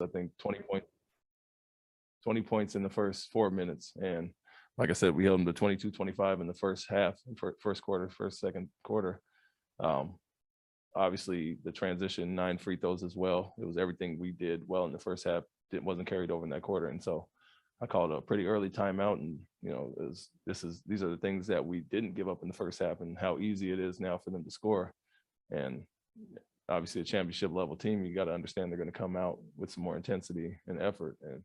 I think 20 points in the first 4 minutes. And like I said, we held them to 22-25 in the first half, second quarter. Obviously, the transition, 9 free throws as well. It was everything we did well in the first half. It wasn't carried over in that quarter. And so I called a pretty early timeout. And, these are the things that we didn't give up in the first half and how easy it is now for them to score. And obviously, a championship level team, you got to understand they're going to come out with some more intensity and effort. And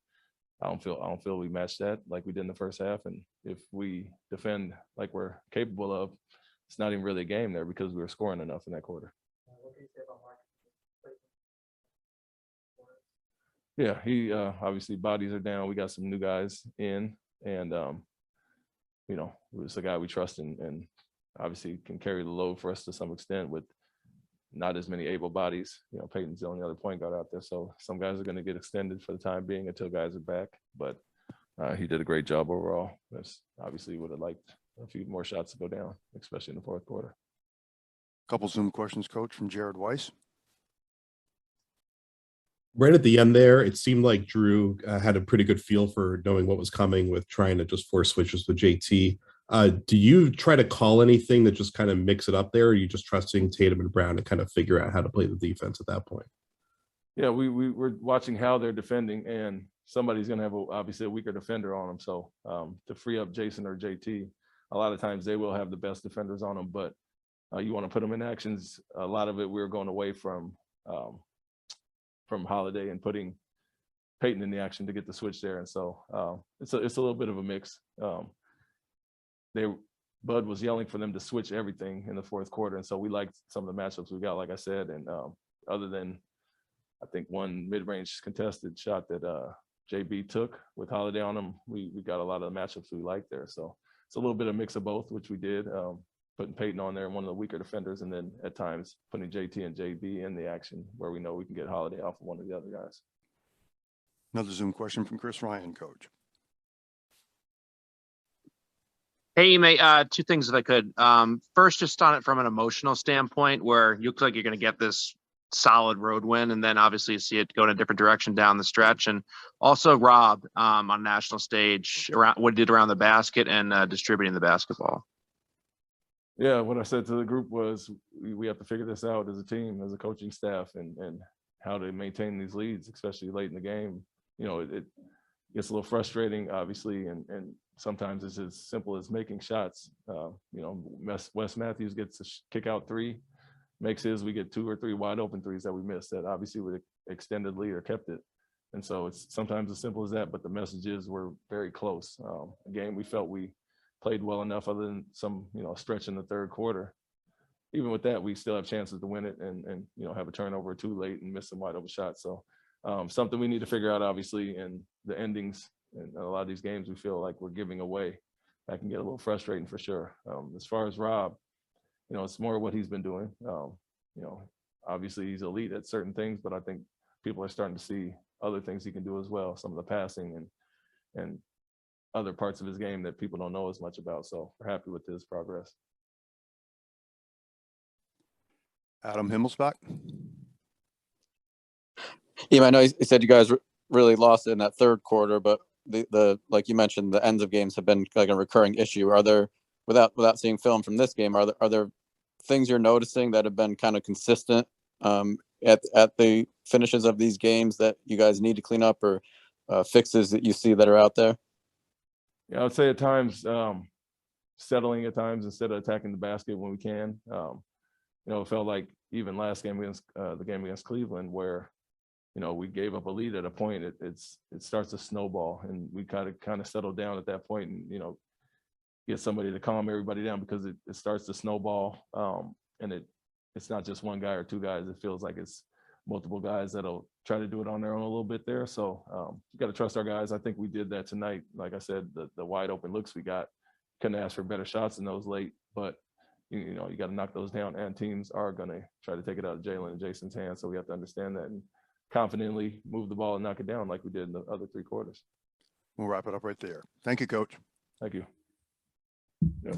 I don't feel we matched that like we did in the first half. And if we defend like we're capable of, it's not even really a game there because we were scoring enough in that quarter. What can you say about Mark? Yeah, he obviously bodies are down. We got some new guys in, and it's a guy we trust and obviously can carry the load for us to some extent with not as many able bodies. Peyton's the only other point guard out there, so some guys are going to get extended for the time being until guys are back. But he did a great job overall. That's obviously would have liked a few more shots to go down, especially in the fourth quarter. Couple Zoom questions, Coach, from Jared Weiss. Right at the end there, it seemed like Drew had a pretty good feel for knowing what was coming with trying to just force switches with JT. Do you try to call anything that just kind of mix it up there, or are you just trusting Tatum and Brown to kind of figure out how to play the defense at that point? Yeah, we're watching how they're defending, and somebody's going to have obviously a weaker defender on them. So to free up Jason or JT, a lot of times they will have the best defenders on them, but you want to put them in actions. A lot of it we're going away from Holiday and putting Peyton in the action to get the switch there. And so it's a little bit of a mix. Bud was yelling for them to switch everything in the fourth quarter. And so we liked some of the matchups we got, like I said, and other than I think one mid-range contested shot that JB took with Holiday on him, we got a lot of the matchups we liked there. So it's a little bit of mix of both, which we did, putting Peyton on there, one of the weaker defenders, and then at times putting JT and JB in the action where we know we can get Holiday off of one of the other guys. Another Zoom question from Chris Ryan, Coach. Hey, Ime, two things if I could. First, just on it from an emotional standpoint, where you look like you're going to get this solid road win, and then obviously you see it go in a different direction down the stretch. And also Rob on national stage, around what he did around the basket and distributing the basketball. Yeah, what I said to the group was we have to figure this out as a team, as a coaching staff, and how to maintain these leads, especially late in the game. It gets a little frustrating, obviously, and sometimes it's as simple as making shots. Wes Matthews gets a kick out three, makes his, we get 2 or 3 wide open threes that we missed that obviously would have extended lead or kept it. And so it's sometimes as simple as that, but the messages were very close. A game we felt we played well enough other than some, stretch in the third quarter. Even with that, we still have chances to win it and have a turnover too late and miss some wide open shots. So something we need to figure out, obviously, in the endings. And a lot of these games we feel like we're giving away. That can get a little frustrating for sure. As far as Rob, it's more what he's been doing. Obviously he's elite at certain things, but I think people are starting to see other things he can do as well. Some of the passing and other parts of his game that people don't know as much about. So we're happy with his progress. Adam Himmelsbach. Yeah, I know you said you guys really lost it in that third quarter, but the like you mentioned, the ends of games have been like a recurring issue. Are there, without seeing film from this game, are there things you're noticing that have been kind of consistent at the finishes of these games that you guys need to clean up, or fixes that you see that are out there? Yeah, I would say at times settling at times instead of attacking the basket when we can. It felt like even last game against the game against Cleveland, where we gave up a lead at a point, it starts to snowball, and we kind of settled down at that point and get somebody to calm everybody down, because it starts to snowball, and it's not just one guy or 2 guys. It feels like it's multiple guys that'll try to do it on their own a little bit there. So you got to trust our guys. I think we did that tonight. Like I said, the wide open looks we got, couldn't ask for better shots in those late, but you got to knock those down, and teams are going to try to take it out of Jalen and Jason's hands. So we have to understand that and confidently move the ball and knock it down like we did in the other 3 quarters. We'll wrap it up right there. Thank you, Coach. Thank you. Yeah.